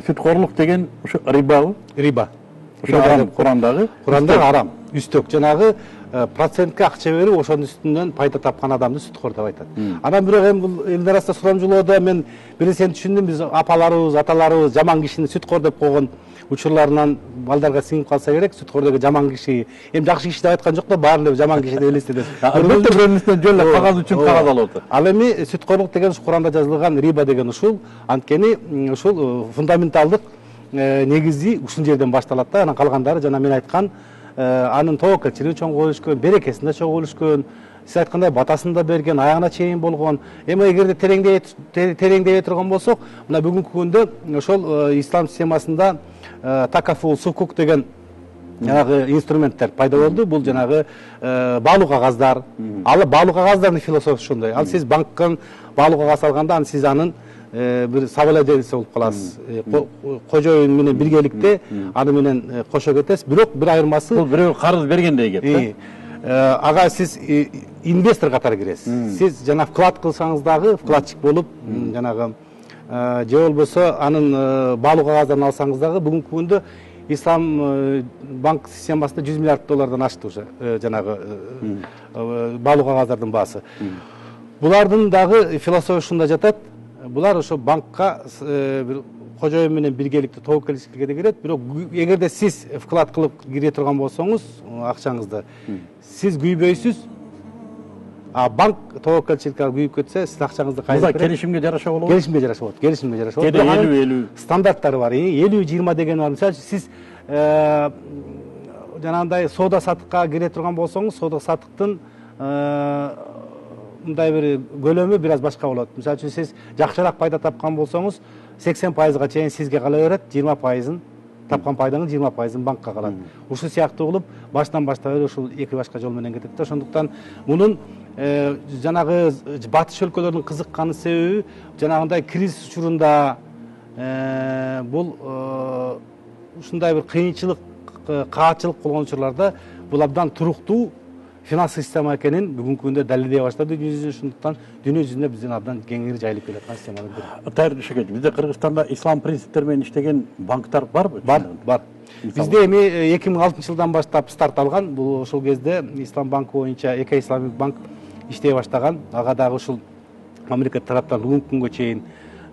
сүткорлук деген ушу рибабы? Риба. Ошо Курандагы? Курандагы арам. Үстөк жанагы процентке акча берип ошонун үстүнөн пайда тапкан адамды сүткор деп айтат. Анан бирок эми бул элдин арасында сурамжылоодо мен бир нерсени түшүндүм. Биз апаларыбыз, аталарыбыз жаман кишини сүткор деп койгон учурларынан балдарга сиңип калса керек. Сүткор деген жаман киши. Эми жакшы киши деп айткан жок да, баарын эле жаман киши деп элестетет. Албетте бирөөнүн үстүнөн жөн эле кагаз үчүн кагаз алып атат. Ал эми сүткорлук деген Куранда жазылган риба деген ушул. Анткени ушул фундаменталдык негизи ушул жерден башталат да. Анан калгандары жана мен айткан анын тобокелчилиги чоң болушкөн, берекесинде чоң болушкөн, сиз айткандай батасын да берген, аягына чейин болгон. Эми эгерде тереңдей турган болсок, мына бүгүнкү күндө ошол ислам системасында такафул, сукук деген жанагы инструменттер пайда болду. Бул жанагы баалуу кагаздар. Ал баалуу кагаздардын философиясы ушундай. Ал сиз банктан баалуу кагаз алганда, сиз анын bir savaladerisi болуп каласыз. Кожоюн менен биргеликте аны менен кошо кетесиз. Бирок бир айырмасы, бул бирөө карыз бергендей кеп. Ага сиз инвестор катары киресиз. Сиз жана вклад кылсаңыз дагы вкладчик болуп, жанагы же болбосо анын баалуу кагаздарын алсаңыз дагы бүгүнкү күндө ислам банк системасында 100 миллиард доллардан ашты уже жанагы баалуу кагаздардын баасы. Булардын дагы философиясында жатат. Булар ошо банкка бир кожоюн менен биргеликте тобокелчиликке кирет. Бирок эгерде сиз вклад кылып кире турган болсоңуз акчаңызды, сиз күйбөйсүз. А банк тобокелчиликке күйүп кетсе, сиз акчаңызды кайрып берет. Келишимге жараша болот. Келишимге жараша болот. Келишимге жараша болот. 50-50 стандарттары бар. 50-20 деген бар. Мисалы сиз жанагындай соода сатыкка кире турган болсоңуз, соода сатыктын мындай бир көлөмү бир аз башка болот. Мисалы үчүн сиз жакшыраак пайда тапкан болсоңуз, 80%га чейин сизге кала берет, 20%-ын тапкан пайдаңыз 20%-ын банкка калат. Ушул сыяктуу кылып, баштан баштап эле ушул эки башка жол менен кетет да. Ошондуктан мунун жанагы батыш өлкөлөрүнүн кызыкканы себеби жанагындай кризис учурунда бул ушундай бир кыйынчылык, каачылык болгон учурларда бул абдан туруктуу финанс система экенин бүгүнкү күндө далилдей баштады дүйнө жүзүндө. Ошондуктан дүйнө жүзүндө бизден абдан кеңири жайылып келаткан системанын бири. Тайыр Шекет, бизде Кыргызстанда ислам принциптери менен иштеген банктар барбы? Бар. Бизде эми 2006-жылдан баштап старт алган. Бул ошол кезде Ислам банкы боюнча Эко Исламик банк иштей баштаган. Ага дагы ушул мамлекет тараптан бүгүнкү күнгө чейин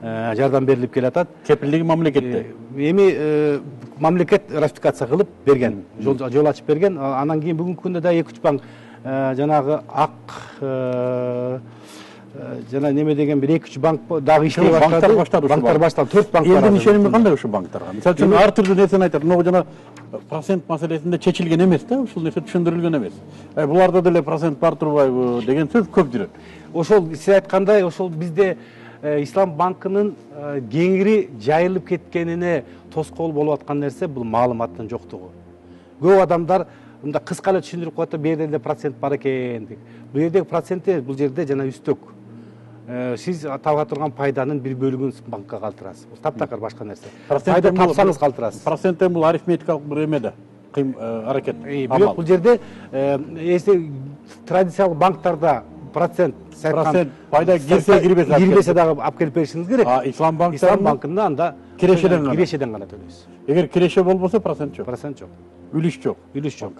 жардам берилип келатат. Кепилдиги мамлекетте. Эми мамлекет ратификация кылып берген, жол ачып берген. Анан кийин бүгүнкү күндө да 2-3 банк жанагы жана неме деген бир 2-3 банк дагы иштей баштады. Банктар башталды. 4 банк бар. Элдин ишеними кандай ушул банктарга? Мисалы үчүн ар түрдүү нерсени айтат. Могу жана процент маселесинде чечилген эмес да, ушул нерсе түшүндүрүлгөн эмес. Буларда деле процент бар турбайбы деген сөз көп жүрөт. Ошол сиз айткандай, ошол бизде Ислам банкынын кеңири жайылып кеткенине тоскоол болуп аткан нерсе бул маалыматтын жоктугу. Көп адамдар мында кыска эле түшүндүрүп коет да, бул жерде процент бар экен деп. Бул жердеги процент бул жерде жана үстөк. Сиз таба турган пайданын бир бөлүгүн банкка калтырасыз. Бул таптакыр башка нерсе. Пайда тапсаңыз калтырасыз. Проценттен бул арифметикалык бир эме да. Аракет. Бирок бул жерде традициялык банктарда процент пайда кирбесе дагы алып келип беришиңиз керек. Ислам банкында анда кирешеден гана төлөйсүз. Эгер киреше болбосо процент жок. Процент жок. Үлүш жок. Үлүш жок.